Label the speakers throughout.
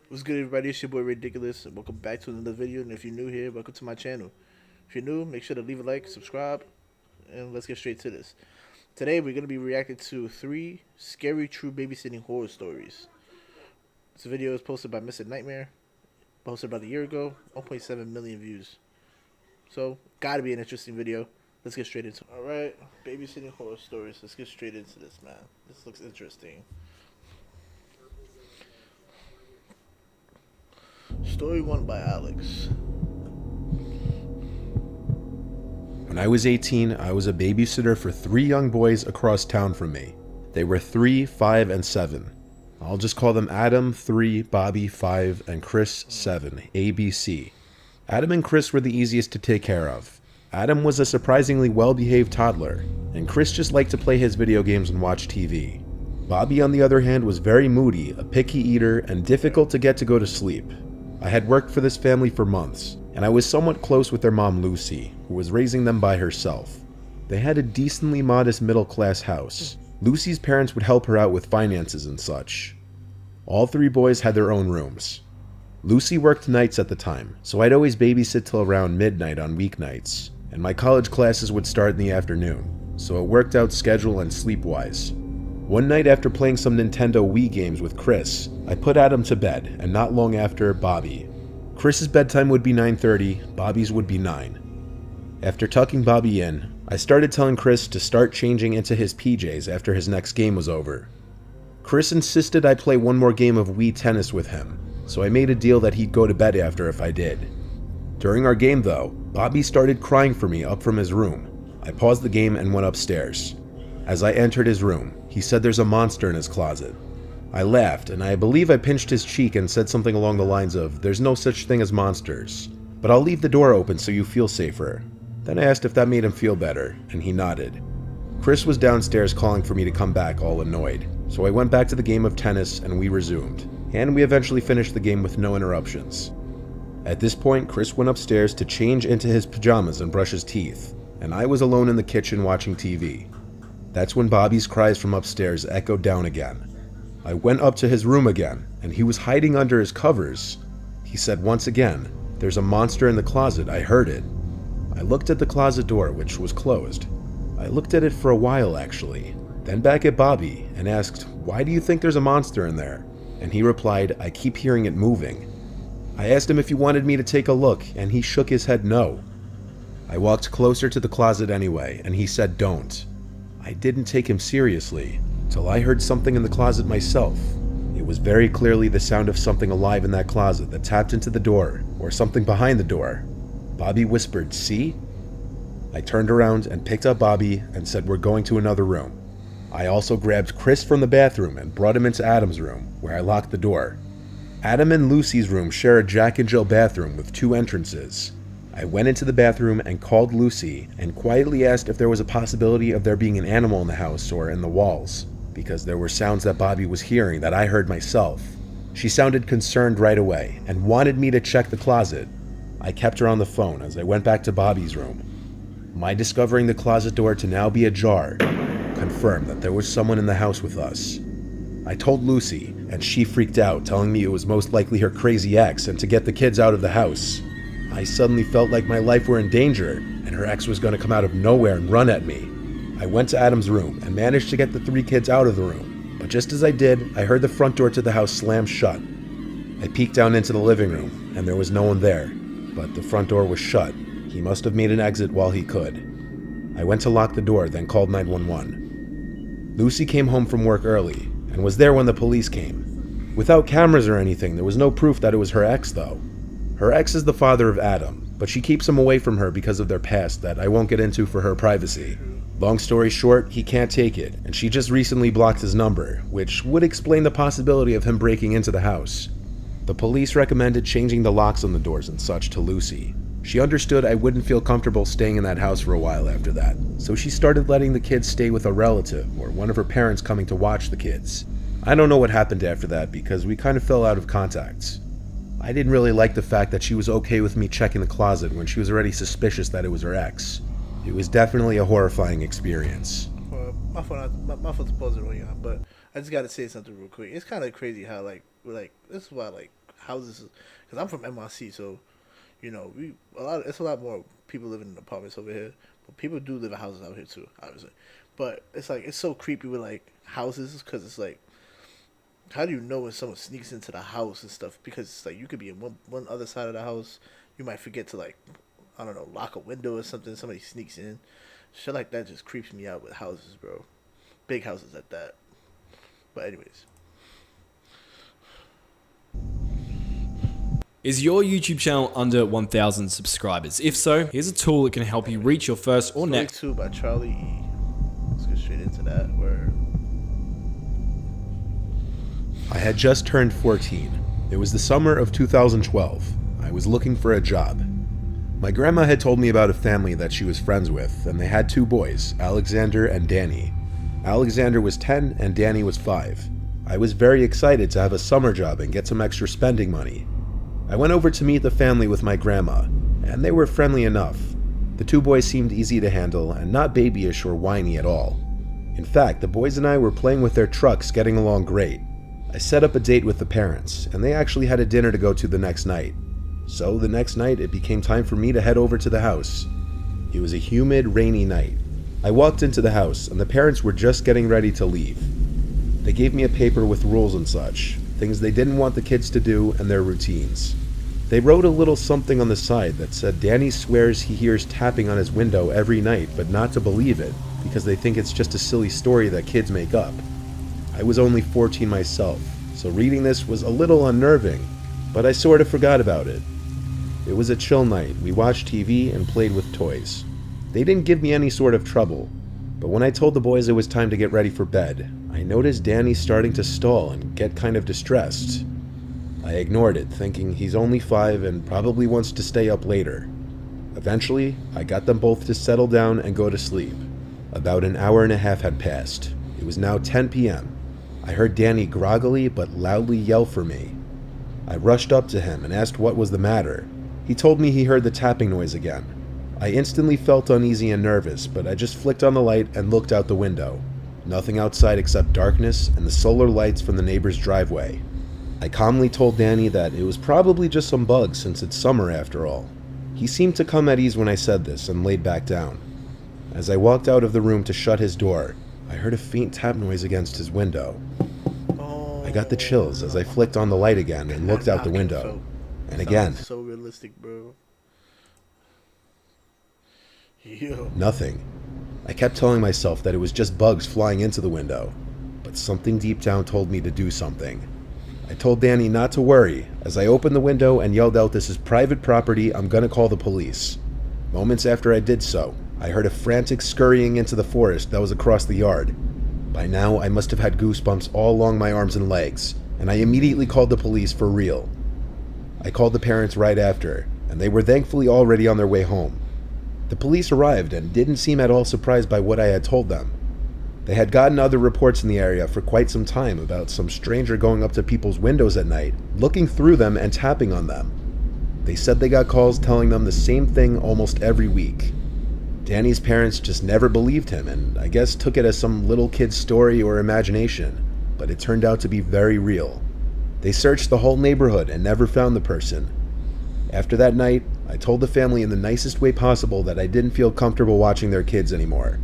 Speaker 1: What's good, everybody? It's your boy Ridiculous, and welcome back to another video. And if you're new here, welcome to my channel. If you're new, make sure to leave a like, subscribe, and let's get straight to this. Today, we're going to be reacting to 3 scary true babysitting horror stories. This video is posted by Mr. Nightmare, posted about a year ago, 1.7 million views. So, gotta be an interesting video. Let's get straight into it. Alright, babysitting horror stories. Let's get straight into this, man. This looks interesting. Story 1 by Alex.
Speaker 2: When I was 18, I was a babysitter for 3 young boys across town from me. They were 3, 5, and 7. I'll just call them Adam 3, Bobby 5, and Chris 7, ABC. Adam and Chris were the easiest to take care of. Adam was a surprisingly well-behaved toddler, and Chris just liked to play his video games and watch TV. Bobby, on the other hand, was very moody, a picky eater, and difficult to get to go to sleep. I had worked for this family for months, and I was somewhat close with their mom Lucy, who was raising them by herself. They had a decently modest middle-class house. Lucy's parents would help her out with finances and such. All 3 boys had their own rooms. Lucy worked nights at the time, so I'd always babysit till around midnight on weeknights, and my college classes would start in the afternoon, so it worked out schedule and sleep-wise. One night after playing some Nintendo Wii games with Chris, I put Adam to bed, and not long after, Bobby. Chris's bedtime would be 9:30, Bobby's would be 9. After tucking Bobby in, I started telling Chris to start changing into his PJs after his next game was over. Chris insisted I play one more game of Wii tennis with him, so I made a deal that he'd go to bed after if I did. During our game though, Bobby started crying for me up from his room. I paused the game and went upstairs. As I entered his room, he said there's a monster in his closet. I laughed, and I believe I pinched his cheek and said something along the lines of, "There's no such thing as monsters, but I'll leave the door open so you feel safer." Then I asked if that made him feel better, and he nodded. Chris was downstairs calling for me to come back, all annoyed, so I went back to the game of tennis and we resumed, and we eventually finished the game with no interruptions. At this point, Chris went upstairs to change into his pajamas and brush his teeth, and I was alone in the kitchen watching TV. That's when Bobby's cries from upstairs echoed down again. I went up to his room again, and he was hiding under his covers. He said once again, "There's a monster in the closet, I heard it." I looked at the closet door, which was closed. I looked at it for a while actually, then back at Bobby and asked, "Why do you think there's a monster in there?" And he replied, "I keep hearing it moving." I asked him if he wanted me to take a look, and he shook his head no. I walked closer to the closet anyway, and he said don't. I didn't take him seriously, till I heard something in the closet myself. It was very clearly the sound of something alive in that closet that tapped into the door, or something behind the door. Bobby whispered, "See?" I turned around and picked up Bobby and said we're going to another room. I also grabbed Chris from the bathroom and brought him into Adam's room, where I locked the door. Adam and Lucy's room share a Jack and Jill bathroom with 2 entrances. I went into the bathroom and called Lucy and quietly asked if there was a possibility of there being an animal in the house or in the walls, because there were sounds that Bobby was hearing that I heard myself. She sounded concerned right away and wanted me to check the closet. I kept her on the phone as I went back to Bobby's room. My discovering the closet door to now be ajar confirmed that there was someone in the house with us. I told Lucy, and she freaked out, telling me it was most likely her crazy ex and to get the kids out of the house. I suddenly felt like my life were in danger, and her ex was going to come out of nowhere and run at me. I went to Adam's room and managed to get the 3 kids out of the room, but just as I did, I heard the front door to the house slam shut. I peeked down into the living room, and there was no one there, but the front door was shut. He must have made an exit while he could. I went to lock the door, then called 911. Lucy came home from work early, and was there when the police came. Without cameras or anything, there was no proof that it was her ex though. Her ex is the father of Adam, but she keeps him away from her because of their past that I won't get into for her privacy. Long story short, he can't take it, and she just recently blocked his number, which would explain the possibility of him breaking into the house. The police recommended changing the locks on the doors and such to Lucy. She understood I wouldn't feel comfortable staying in that house for a while after that, so she started letting the kids stay with a relative or one of her parents coming to watch the kids. I don't know what happened after that because we kind of fell out of contact. I didn't really like the fact that she was okay with me checking the closet when she was already suspicious that it was her ex. It was definitely a horrifying experience.
Speaker 1: My fault to pause it on you, but I just gotta say something real quick. It's kind of crazy how this is why houses, because I'm from NYC, so you know it's a lot more people living in apartments over here, but people do live in houses out here too, obviously. But it's like it's so creepy with like houses, because it's like, how do you know when someone sneaks into the house and stuff? Because it's like you could be in one other side of the house, you might forget to, like, I don't know, lock a window or something. Somebody sneaks in, shit like that just creeps me out with houses, bro. Big houses at that. But anyways.
Speaker 3: Is your YouTube channel under 1,000 subscribers? If so, here's a tool that can help you reach your first or
Speaker 1: Story
Speaker 3: next.
Speaker 1: 2 by Charlie E. Let's get straight into that. Where
Speaker 2: I had just turned 14. It was the summer of 2012. I was looking for a job. My grandma had told me about a family that she was friends with, and they had 2 boys, Alexander and Danny. Alexander was 10 and Danny was 5. I was very excited to have a summer job and get some extra spending money. I went over to meet the family with my grandma, and they were friendly enough. The 2 boys seemed easy to handle and not babyish or whiny at all. In fact, the boys and I were playing with their trucks, getting along great. I set up a date with the parents, and they actually had a dinner to go to the next night. So the next night, it became time for me to head over to the house. It was a humid, rainy night. I walked into the house, and the parents were just getting ready to leave. They gave me a paper with rules and such, things they didn't want the kids to do, and their routines. They wrote a little something on the side that said Danny swears he hears tapping on his window every night, but not to believe it, because they think it's just a silly story that kids make up. I was only 14 myself, so reading this was a little unnerving, but I sort of forgot about it. It was a chill night. We watched TV and played with toys. They didn't give me any sort of trouble, but when I told the boys it was time to get ready for bed, I noticed Danny starting to stall and get kind of distressed. I ignored it, thinking he's only 5 and probably wants to stay up later. Eventually, I got them both to settle down and go to sleep. About an hour and a half had passed. It was now 10 p.m. I heard Danny groggily but loudly yell for me. I rushed up to him and asked what was the matter. He told me he heard the tapping noise again. I instantly felt uneasy and nervous, but I just flicked on the light and looked out the window. Nothing outside except darkness and the solar lights from the neighbor's driveway. I calmly told Danny that it was probably just some bugs since it's summer after all. He seemed to come at ease when I said this and laid back down. As I walked out of the room to shut his door, I heard a faint tap noise against his window. I got the chills as I flicked on the light again and looked out the window. And again,
Speaker 1: so realistic, bro. Yo.
Speaker 2: Nothing. I kept telling myself that it was just bugs flying into the window, but something deep down told me to do something. I told Danny not to worry as I opened the window and yelled out, "This is private property, I'm gonna call the police." Moments after I did so, I heard a frantic scurrying into the forest that was across the yard. By now, I must have had goosebumps all along my arms and legs, and I immediately called the police for real. I called the parents right after, and they were thankfully already on their way home. The police arrived and didn't seem at all surprised by what I had told them. They had gotten other reports in the area for quite some time about some stranger going up to people's windows at night, looking through them and tapping on them. They said they got calls telling them the same thing almost every week. Danny's parents just never believed him and I guess took it as some little kid's story or imagination, but it turned out to be very real. They searched the whole neighborhood and never found the person. After that night, I told the family in the nicest way possible that I didn't feel comfortable watching their kids anymore.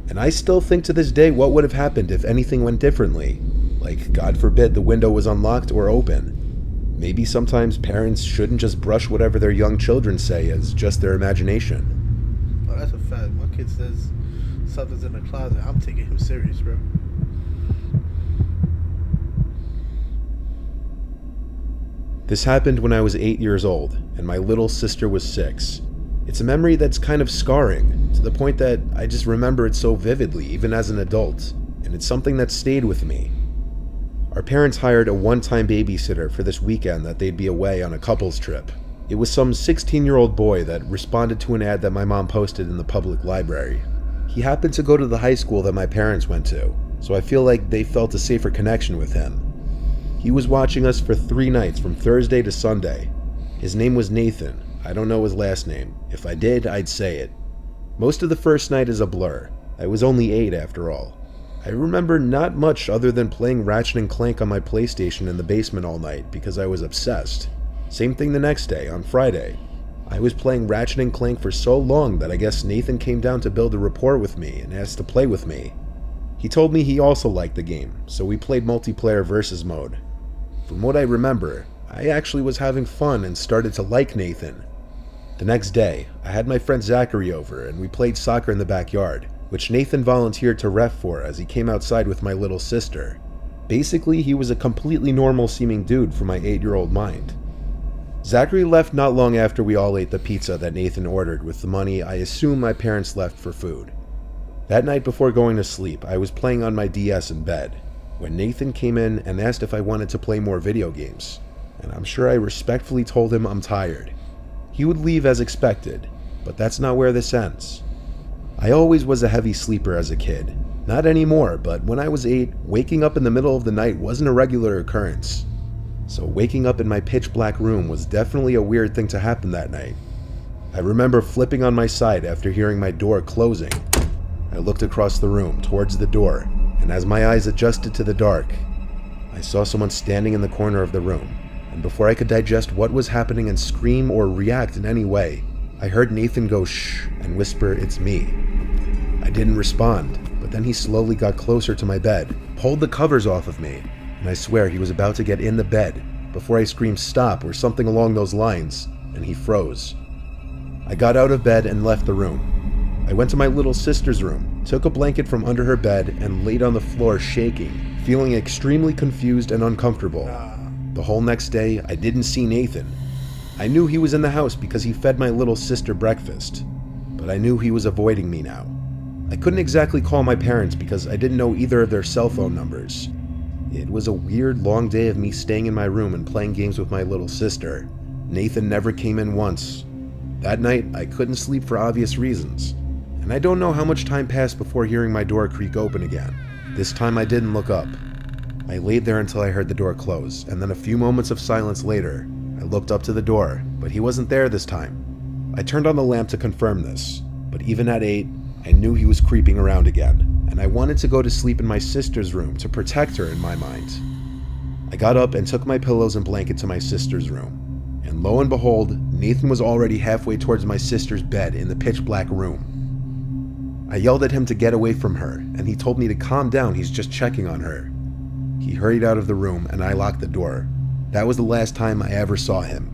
Speaker 2: And I still think to this day what would have happened if anything went differently. Like, God forbid, the window was unlocked or open. Maybe sometimes parents shouldn't just brush whatever their young children say as just their imagination.
Speaker 1: Oh, that's a fact. My kid says something's in the closet, I'm taking him serious, bro.
Speaker 2: This happened when I was 8 years old, and my little sister was 6. It's a memory that's kind of scarring, to the point that I just remember it so vividly, even as an adult, and it's something that stayed with me. Our parents hired a one-time babysitter for this weekend that they'd be away on a couple's trip. It was some 16-year-old boy that responded to an ad that my mom posted in the public library. He happened to go to the high school that my parents went to, so I feel like they felt a safer connection with him. He was watching us for 3 nights from Thursday to Sunday. His name was Nathan. I don't know his last name. If I did, I'd say it. Most of the first night is a blur. I was only 8 after all. I remember not much other than playing Ratchet and Clank on my PlayStation in the basement all night because I was obsessed. Same thing the next day, on Friday. I was playing Ratchet & Clank for so long that I guess Nathan came down to build a rapport with me and asked to play with me. He told me he also liked the game, so we played multiplayer versus mode. From what I remember, I actually was having fun and started to like Nathan. The next day, I had my friend Zachary over and we played soccer in the backyard, which Nathan volunteered to ref for as he came outside with my little sister. Basically, he was a completely normal seeming dude for my 8-year-old mind. Zachary left not long after we all ate the pizza that Nathan ordered with the money I assume my parents left for food. That night before going to sleep, I was playing on my DS in bed, when Nathan came in and asked if I wanted to play more video games, and I'm sure I respectfully told him I'm tired. He would leave as expected, but that's not where this ends. I always was a heavy sleeper as a kid. Not anymore, but when I was 8, waking up in the middle of the night wasn't a regular occurrence. So waking up in my pitch black room was definitely a weird thing to happen that night. I remember flipping on my side after hearing my door closing. I looked across the room towards the door, and as my eyes adjusted to the dark, I saw someone standing in the corner of the room, and before I could digest what was happening and scream or react in any way, I heard Nathan go shh and whisper, "It's me." I didn't respond, but then he slowly got closer to my bed, pulled the covers off of me, and I swear he was about to get in the bed before I screamed stop or something along those lines, and he froze. I got out of bed and left the room. I went to my little sister's room, took a blanket from under her bed, and laid on the floor shaking, feeling extremely confused and uncomfortable. The whole next day, I didn't see Nathan. I knew he was in the house because he fed my little sister breakfast, but I knew he was avoiding me now. I couldn't exactly call my parents because I didn't know either of their cell phone numbers. It was a weird long day of me staying in my room and playing games with my little sister. Nathan never came in once. That night, I couldn't sleep for obvious reasons, and I don't know how much time passed before hearing my door creak open again. This time I didn't look up. I laid there until I heard the door close, and then a few moments of silence later, I looked up to the door, but he wasn't there this time. I turned on the lamp to confirm this, but even at 8, I knew he was creeping around again, and I wanted to go to sleep in my sister's room to protect her in my mind. I got up and took my pillows and blanket to my sister's room, and lo and behold, Nathan was already halfway towards my sister's bed in the pitch black room. I yelled at him to get away from her, and he told me to calm down, he's just checking on her. He hurried out of the room, and I locked the door. That was the last time I ever saw him.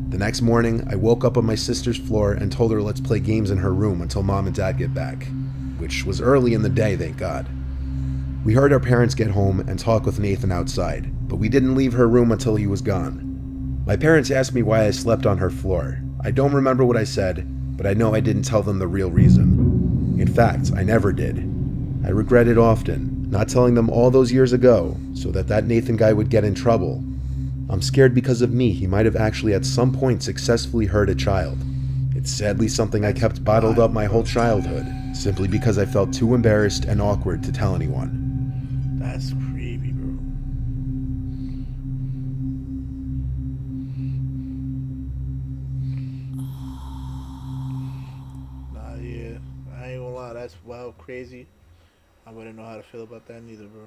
Speaker 2: The next morning, I woke up on my sister's floor and told her let's play games in her room until Mom and Dad get back, which was early in the day, thank God. We heard our parents get home and talk with Nathan outside, but we didn't leave her room until he was gone. My parents asked me why I slept on her floor. I don't remember what I said, but I know I didn't tell them the real reason. In fact, I never did. I regret it often, not telling them all those years ago, so that Nathan guy would get in trouble. I'm scared because of me, he might have actually at some point successfully hurt a child. It's sadly something I kept bottled up my whole childhood, simply because I felt too embarrassed and awkward to tell anyone.
Speaker 1: That's creepy, bro. Nah, yeah. I ain't gonna lie, that's wild, crazy. I wouldn't know how to feel about that neither, bro.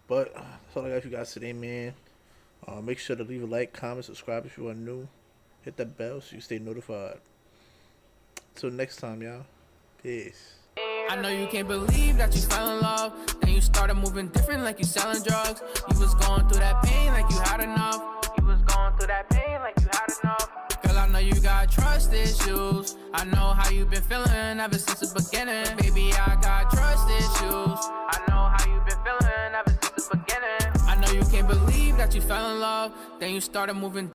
Speaker 1: But that's all I got for you guys today, man. Make sure to leave a like, comment, subscribe if you are new. Hit that bell so you stay notified. Till next time, y'all. Peace.
Speaker 4: I know you can't believe that you fell in love. Then you started moving different like you selling drugs. You was going through that pain like you had enough. You was going through that pain like you had enough. Girl, I know you got trust issues. I know how you been feeling ever since the beginning. Baby, I got trust issues. I know how you been feeling ever since the beginning. I know you can't believe that you fell in love. Then you started moving